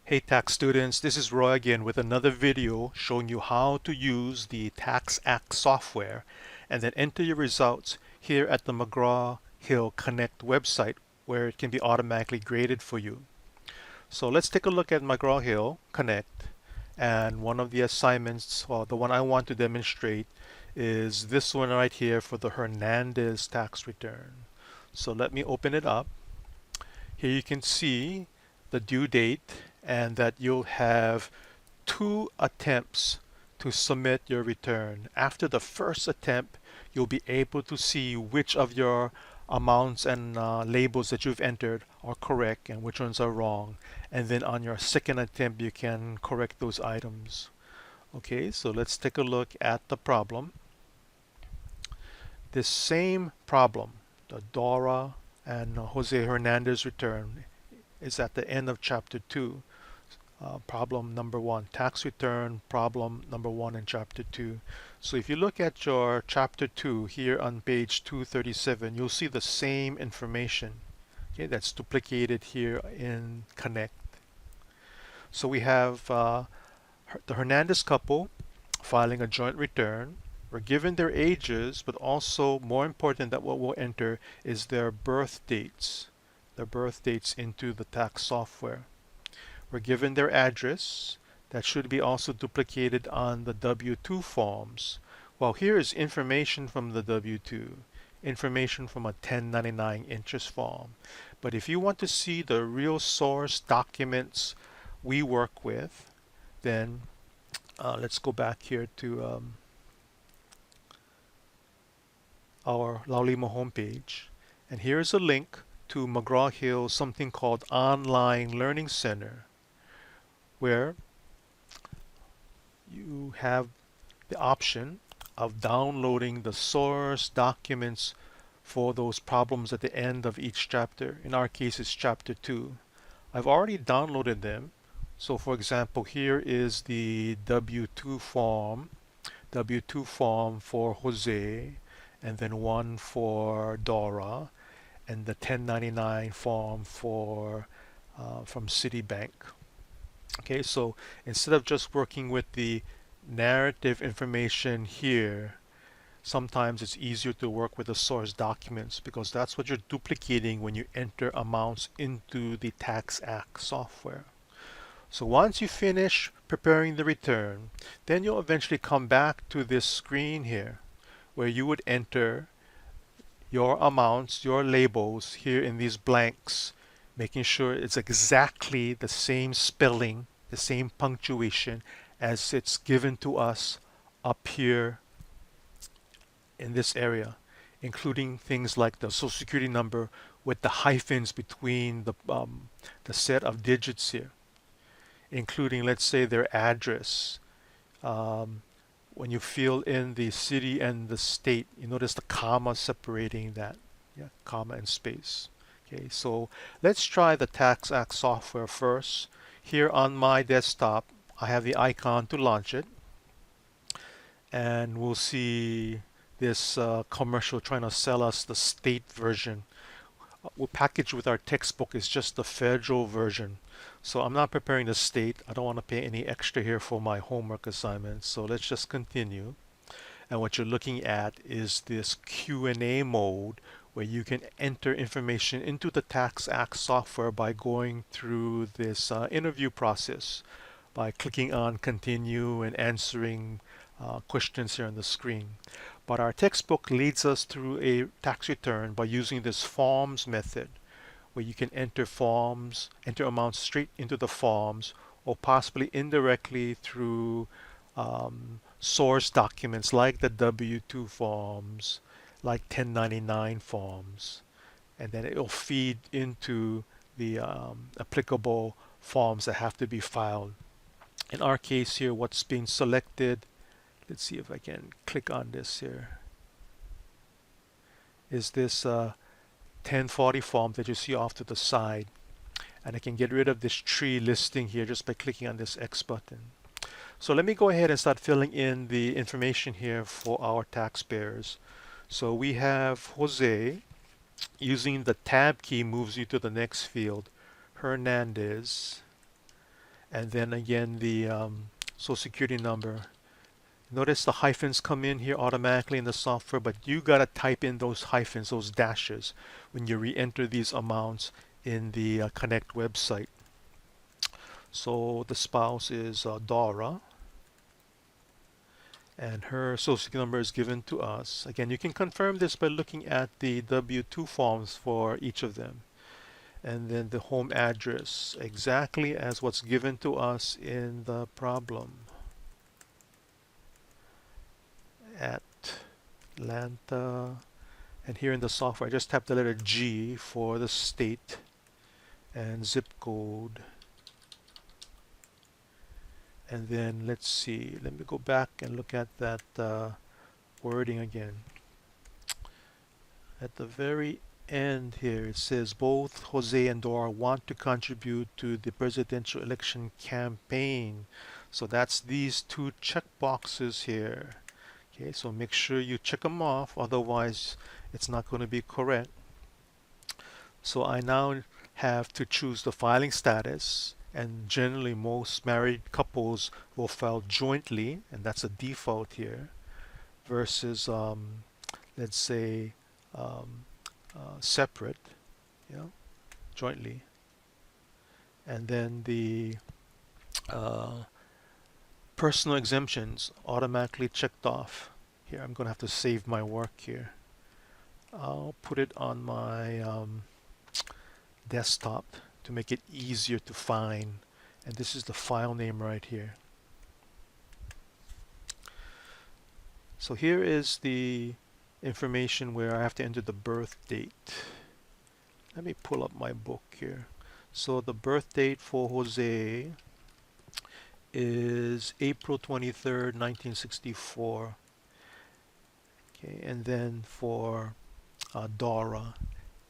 Hey tax students, this is Roy again with another video showing you how to use the TaxACT software and then enter your results here at the McGraw-Hill Connect website where it can be automatically graded for you. So let's take a look at McGraw-Hill Connect, and one of the assignments, or the one I want to demonstrate, is this one right here for the Hernandez tax return. So let me open it up. Here you can see the due date and that you'll have 2 attempts to submit your return. After the first attempt, you'll be able to see which of your amounts and labels that you've entered are correct and which ones are wrong. And then on your second attempt, you can correct those items. Okay, so let's take a look at the problem. This same problem, the Dora and Jose Hernandez return, is at the end of chapter 2. Problem number 1, tax return, problem number 1 in chapter 2. So if you look at your chapter 2 here on page 237, you'll see the same information, okay, that's duplicated here in Connect. So we have the Hernandez couple filing a joint return. We're given their ages, but also more important that what we'll enter is their birth dates into the tax software. We're given their address. That should be also duplicated on the W-2 forms. Well, here is information from the W-2, information from a 1099 interest form. But if you want to see the real source documents we work with, then let's go back here to our Laulima homepage. And here's a link to McGraw-Hill, something called Online Learning Center, where you have the option of downloading the source documents for those problems at the end of each chapter. In our case, it's chapter 2. I've already downloaded them. So for example, here is the W-2 form for Jose, and then one for Dora, and the 1099 form for from Citibank. Okay, so instead of just working with the narrative information here, sometimes it's easier to work with the source documents because that's what you're duplicating when you enter amounts into the TaxACT software. So once you finish preparing the return, then you'll eventually come back to this screen here where you would enter your amounts, your labels here in these blanks, making sure it's exactly the same spelling, the same punctuation as it's given to us up here in this area, including things like the social security number with the hyphens between the set of digits here, including, let's say, their address. When you fill in the city and the state, you notice the comma separating that, yeah, comma and space. Okay, so let's try the TaxACT software first. Here on my desktop, I have the icon to launch it, and we'll see this commercial trying to sell us the state version. We'll package with our textbook is just the federal version. So I'm not preparing the state. I don't want to pay any extra here for my homework assignments. So let's just continue. And what you're looking at is this Q&A mode where you can enter information into the TaxACT software by going through this interview process by clicking on continue and answering questions here on the screen. But our textbook leads us through a tax return by using this forms method, where you can enter amounts straight into the forms, or possibly indirectly through source documents like the W-2 forms, like 1099 forms, and then it will feed into the applicable forms that have to be filed. In our case here, what's being selected, let's see if I can click on this here, is this 1040 form that you see off to the side. And I can get rid of this tree listing here just by clicking on this X button. So let me go ahead and start filling in the information here for our taxpayers. So we have Jose. Using the tab key moves you to the next field, Hernandez. and then again the Social Security number. Notice the hyphens come in here automatically in the software, but you gotta type in those hyphens, those dashes, when you re-enter these amounts in the Connect website. So the spouse is Dora, and her social security number is given to us. Again, you can confirm this by looking at the W-2 forms for each of them. And then the home address, exactly as what's given to us in the problem. Atlanta. And here in the software, I just tap the letter G for the state and zip code. And then let's see, let me go back and look at that wording again. At the very end here, it says both Jose and Dora want to contribute to the presidential election campaign. So that's these two check boxes here. Okay, so make sure you check them off, otherwise it's not going to be correct. So I now have to choose the filing status, and generally most married couples will file jointly, and that's a default here, versus let's say separate, jointly. And then the personal exemptions automatically checked off. Here, I'm going to have to save my work here. I'll put it on my desktop to make it easier to find. And this is the file name right here. So here is the information where I have to enter the birth date. Let me pull up my book here. So the birth date for Jose is April 23rd, 1964. Okay, and then for Dora,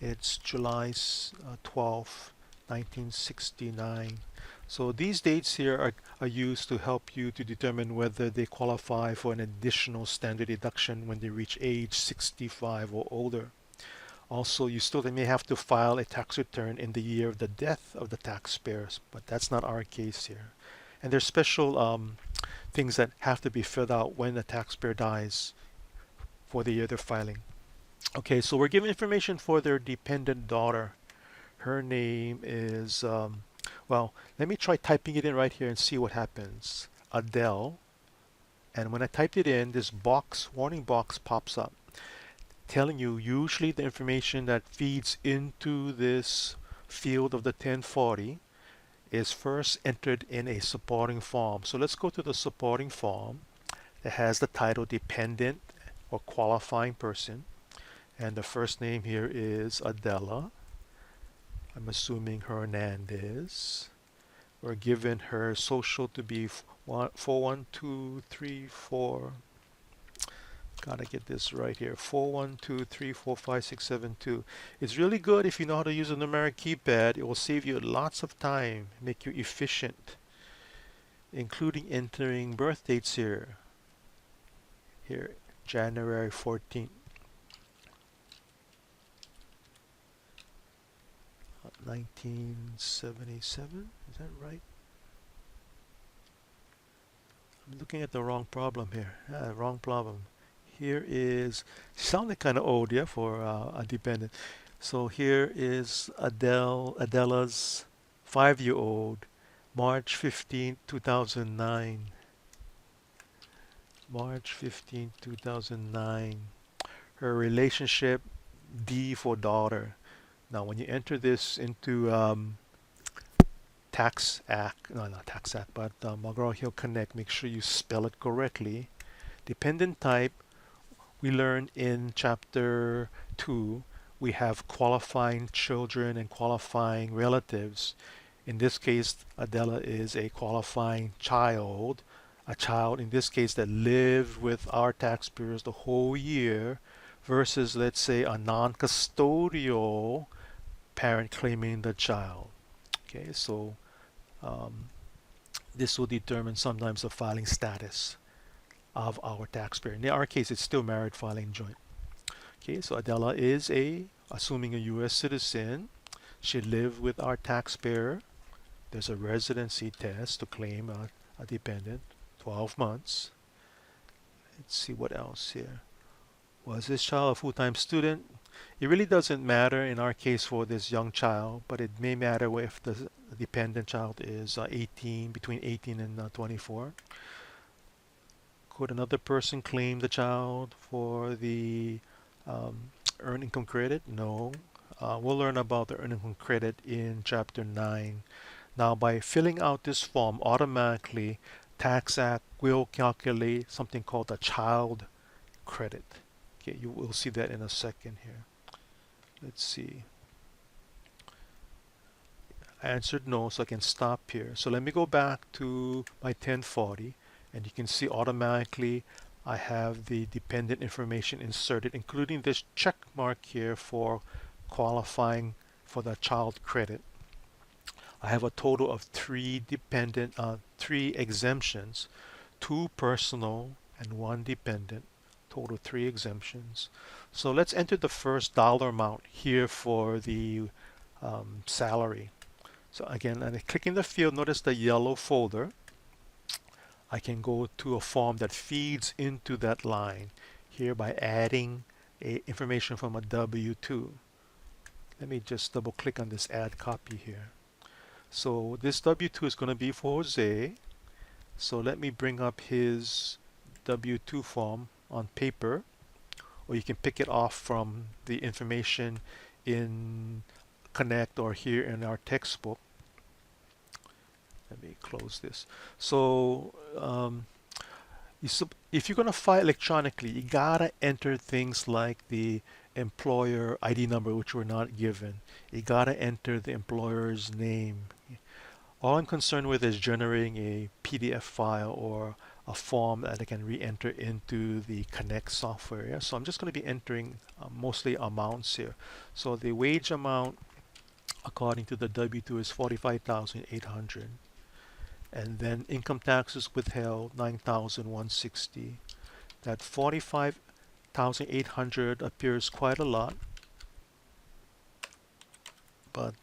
it's July 12th, 1969. So these dates here are used to help you to determine whether they qualify for an additional standard deduction when they reach age 65 or older. Also, you still may have to file a tax return in the year of the death of the taxpayers, but that's not our case here. And there's special things that have to be filled out when the taxpayer dies for the year they're filing. Okay, so we're given information for their dependent daughter. Her name is, well, let me try typing it in right here and see what happens. Adele. And when I typed it in, this box, warning box pops up, telling you usually the information that feeds into this field of the 1040 is first entered in a supporting form. So let's go to the supporting form that has the title dependent or qualifying person. And the first name here is Adela. I'm assuming Hernandez. We're given her social to be 41234. Gotta get this right here. 412345672. It's really good if you know how to use a numeric keypad. It will save you lots of time, make you efficient, including entering birth dates here. Here, January 14th. 1977, is that right? I'm looking at the wrong problem here. Wrong problem. Here is, sounded kind of old, yeah, for a dependent. So here is Adela's 5-year-old, March 15, 2009. March 15, 2009. Her relationship, D for daughter. Now, when you enter this into TaxACT, no, not TaxACT, but McGraw-Hill Connect, make sure you spell it correctly. Dependent type, we learned in chapter 2, we have qualifying children and qualifying relatives. In this case, Adela is a qualifying child, a child in this case that lived with our taxpayers the whole year, versus, let's say, a non-custodial parent claiming the child. Okay, so this will determine sometimes the filing status of our taxpayer. In our case, it's still married filing joint. Okay, so Adela is assuming a U.S. citizen. She lived with our taxpayer There's a residency test to claim a dependent, 12 months. Let's see what else here. Was this child a full-time student? It really doesn't matter in our case for this young child, but it may matter if the dependent child is 18, between 18 and 24. Could another person claim the child for the earned income credit? No. We'll learn about the earned income credit in Chapter 9. Now, by filling out this form, automatically TaxACT will calculate something called a child credit. Okay, you will see that in a second here. Let's see. I answered no, so I can stop here. So let me go back to my 1040, and you can see automatically I have the dependent information inserted, including this check mark here for qualifying for the child credit. I have a total of three exemptions, two personal and one dependent, total three exemptions. So let's enter the first dollar amount here for the salary. So again, I'm clicking the field, notice the yellow folder. I can go to a form that feeds into that line here by adding information from a W-2. Let me just double click on this add copy here. So this W-2 is going to be for Jose. So let me bring up his W-2 form on paper, or you can pick it off from the information in Connect or here in our textbook. Let me close this. So if you're going to file electronically, you gotta enter things like the employer ID number, which we're not given. You gotta enter the employer's name. All I'm concerned with is generating a PDF file or a form that I can re-enter into the Connect software. Yeah? So I'm just going to be entering mostly amounts here. So the wage amount according to the W-2 is $45,800, and then income taxes withheld 9,160. That 45,800 appears quite a lot, but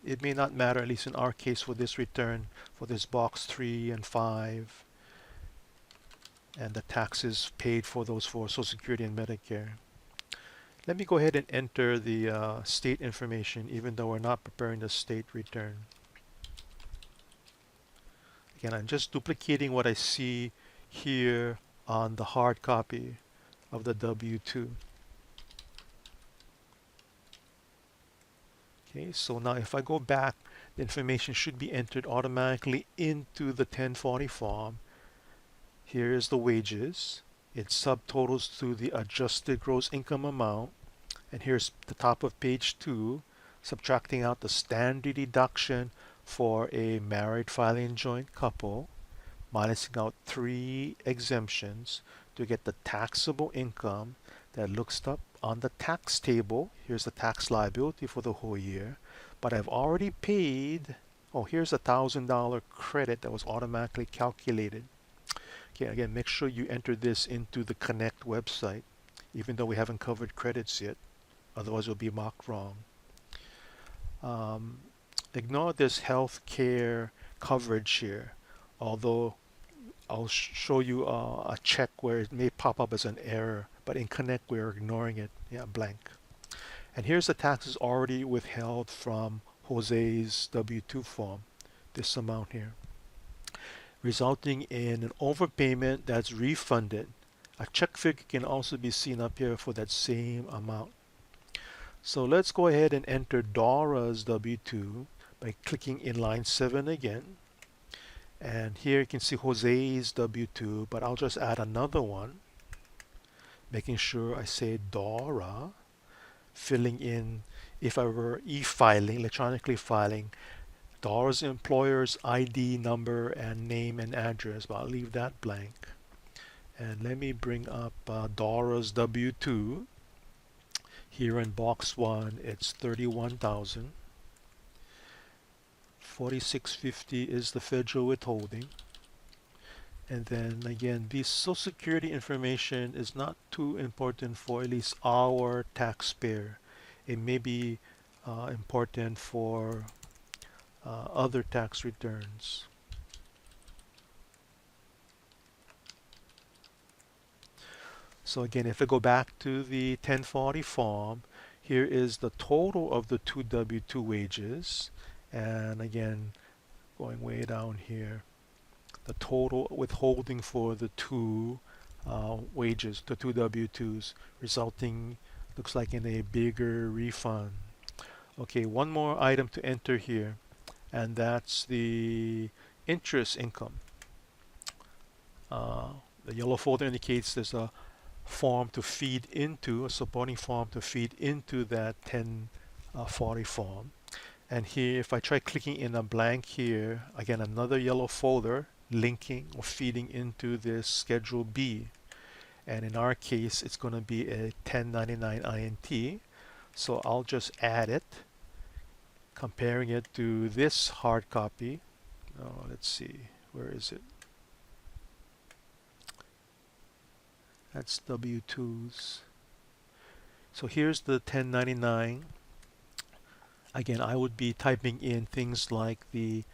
it may not matter, at least in our case, for this return, for this box 3 and 5, and the taxes paid for those for Social Security and Medicare. Let me go ahead and enter the state information, even though we're not preparing the state return. Again, I'm just duplicating what I see here on the hard copy of the W-2. Okay, so now if I go back, the information should be entered automatically into the 1040 form. Here is the wages. It subtotals to the adjusted gross income amount. And here's the top of page 2, subtracting out the standard deduction for a married filing joint couple, minusing out 3 exemptions to get the taxable income that looks up on the tax table. Here's the tax liability for the whole year, but I've already paid, oh, here's $1,000 credit that was automatically calculated. Okay, again, make sure you enter this into the Connect website, even though we haven't covered credits yet. Otherwise, it'll be marked wrong. Ignore this health care coverage here, although I'll show you a check where it may pop up as an error, but in Connect we're ignoring it, yeah, blank. And here's the taxes already withheld from Jose's W-2 form, this amount here, resulting in an overpayment that's refunded. A check figure can also be seen up here for that same amount. So let's go ahead and enter Dora's W-2 by clicking in line 7 again. And here you can see Jose's W-2, but I'll just add another one, making sure I say Dora, filling in, if I were e-filing, electronically filing, Dora's employer's ID number and name and address, but I'll leave that blank. And let me bring up Dora's W-2. Here in box 1, it's 31,000. 4650 is the federal withholding. And then again, the Social Security information is not too important for at least our taxpayer. It may be important for other tax returns. So again, if I go back to the 1040 form, here is the total of the two W-2 wages. And again, going way down here, the total withholding for the two wages, the two W-2s, resulting, looks like in a bigger refund. Okay, one more item to enter here, and that's the interest income. The yellow folder indicates there's a form to feed into, a supporting form to feed into that 1040 form. And here, if I try clicking in a blank here, again, another yellow folder linking or feeding into this Schedule B. And in our case, it's going to be a 1099 INT. So I'll just add it, comparing it to this hard copy. Oh, let's see, where is it? That's W-2s. So here's the 1099. Again, I would be typing in things like the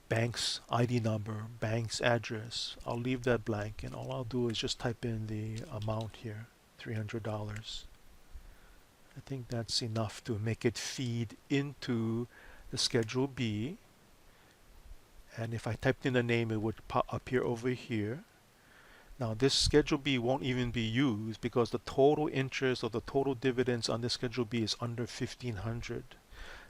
bank's ID number, bank's address. I'll leave that blank, and all I'll do is just type in the amount here, $300. I think that's enough to make it feed into the Schedule B. And if I typed in the name, it would appear over here. Now this Schedule B won't even be used because the total interest or the total dividends on this Schedule B is under 1,500.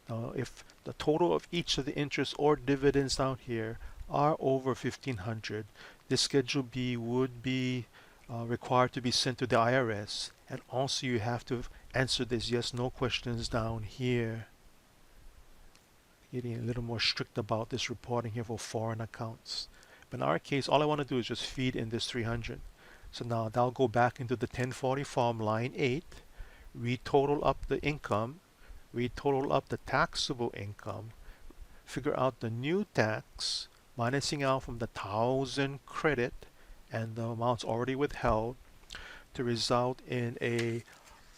Now if the total of each of the interests or dividends out here are over 1,500, this Schedule B would be required to be sent to the IRS. And also you have to answer this yes/no questions down here. Getting a little more strict about this reporting here for foreign accounts. But in our case, all I want to do is just feed in this 300. So now that'll go back into the 1040 form, line 8, retotal up the income, retotal up the taxable income, figure out the new tax, minusing out from the 1,000 credit and the amounts already withheld to result in a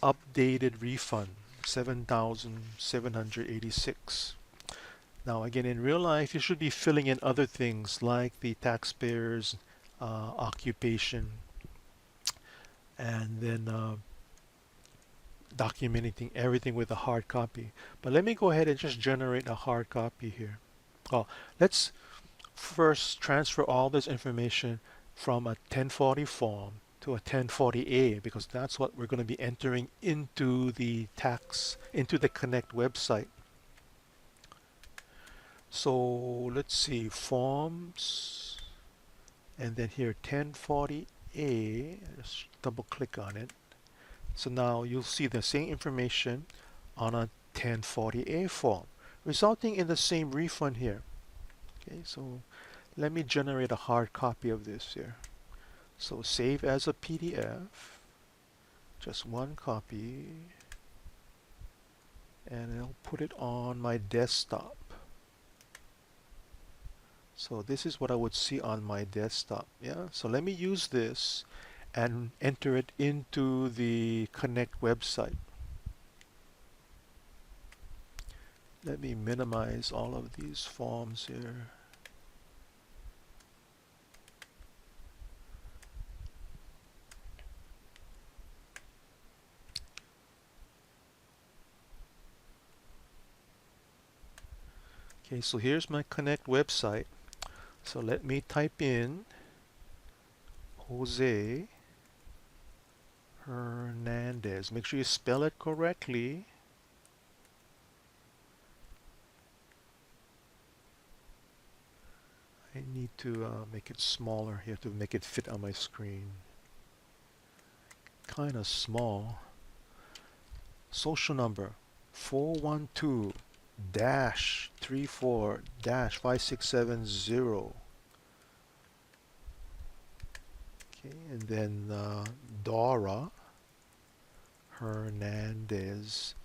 updated refund, 7,786. Now again, in real life, you should be filling in other things like the taxpayer's occupation, and then documenting everything with a hard copy. But let me go ahead and just generate a hard copy here. Oh, let's first transfer all this information from a 1040 form to a 1040A, because that's what we're going to be entering into the Connect website. So let's see, forms, and then here 1040A, just double click on it. So now you'll see the same information on a 1040A form, resulting in the same refund here. Okay, so let me generate a hard copy of this here. So save as a PDF, just one copy, and I'll put it on my desktop. So this is what I would see on my desktop. Yeah. So let me use this and enter it into the Connect website. Let me minimize all of these forms here. Okay, so here's my Connect website. So let me type in Jose Hernandez. Make sure you spell it correctly. I need to make it smaller here to make it fit on my screen. Kind of small. Social number 412-34-5670. Okay, and then Dora Hernandez.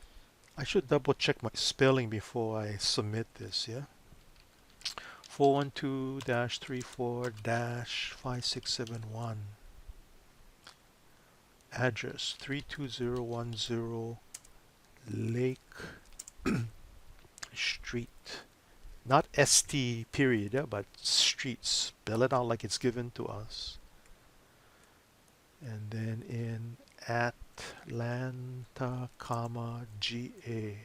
I should double check my spelling before I submit this, yeah? 412-34-5671. Address 32010 Lake street. Not ST period, yeah, but street. Spell it out like it's given to us. And then in Atlanta, comma, GA,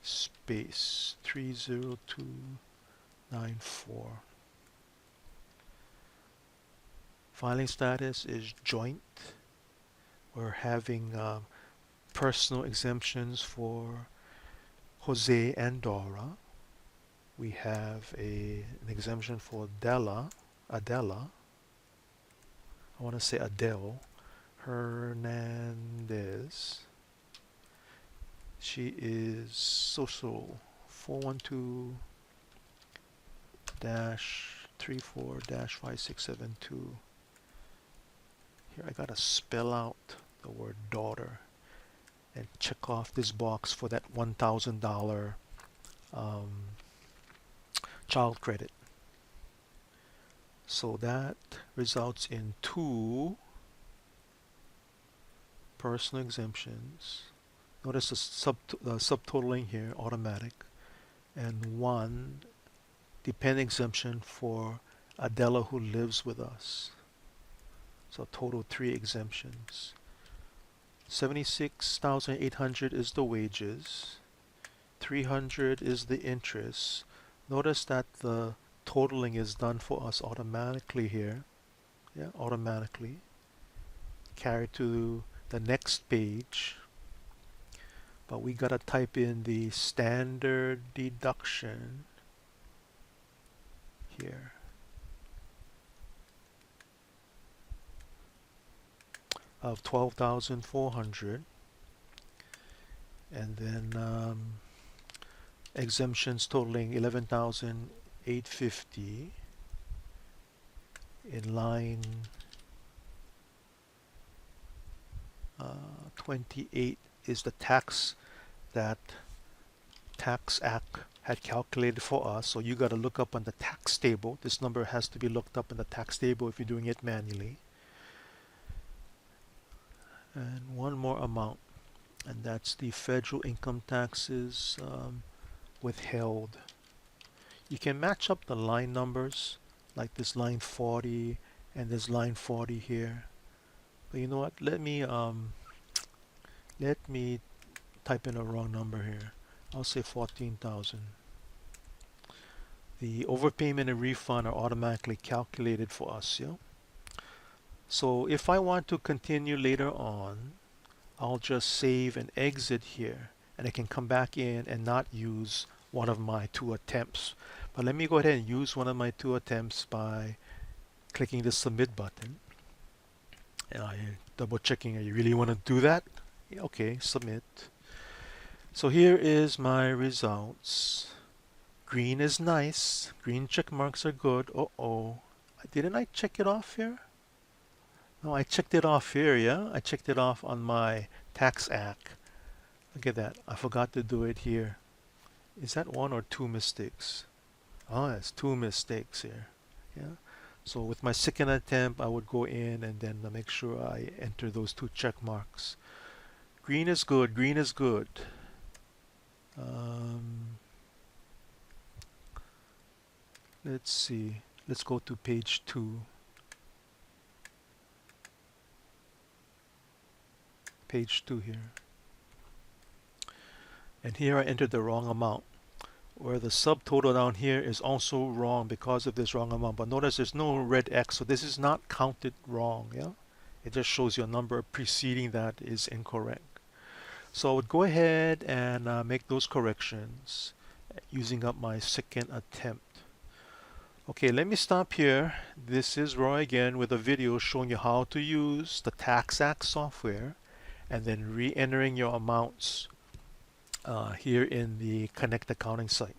space 30294. Filing status is joint. We're having personal exemptions for Jose and Dora. We have an exemption for Adela. I want to say Adele Hernandez. She is social 412-34-5672. Here I gotta spell out the word daughter and check off this box for that $1,000 child credit. So that results in 2 personal exemptions. Notice the subtotaling here, automatic, and 1 dependent exemption for Adela who lives with us. So total 3 exemptions. 76,800 is the wages. 300 is the interest. Notice that the totaling is done for us automatically here. Yeah, automatically. Carry to the next page. But we gotta type in the standard deduction here. Of 12,400, and then exemptions totaling 11,850. In line 28 is the tax that TaxACT had calculated for us. So you got to look up on the tax table. This number has to be looked up in the tax table if you're doing it manually. And one more amount, and that's the federal income taxes withheld. You can match up the line numbers, like this line 40 and this line 40 here. But you know what? Let me type in a wrong number here. I'll say 14,000. The overpayment and refund are automatically calculated for us, yeah? So if I want to continue later on, I'll just save and exit here, and I can come back in and not use one of my 2 attempts. But let me go ahead and use one of my 2 attempts by clicking the submit button. And I double checking, you really want to do that? Yeah, okay, submit. So here is my results. Green is nice. Green check marks are good. Uh-oh. Didn't I check it off here? No, I checked it off here, yeah? I checked it off on my TaxACT. Look at that. I forgot to do it here. Is that 1 or 2 mistakes? Oh, it's 2 mistakes here. Yeah. So with my second attempt, I would go in and then make sure I enter those 2 check marks. Green is good. Green is good. Let's see. Let's go to page 2. Page 2 here. And here I entered the wrong amount, where the subtotal down here is also wrong because of this wrong amount. But notice there's no red X, so this is not counted wrong. Yeah, it just shows you a number preceding that is incorrect. So I would go ahead and make those corrections using up my second attempt. Okay, let me stop here. This is Roy again with a video showing you how to use the TaxACT software and then re-entering your amounts here in the Connect Accounting site.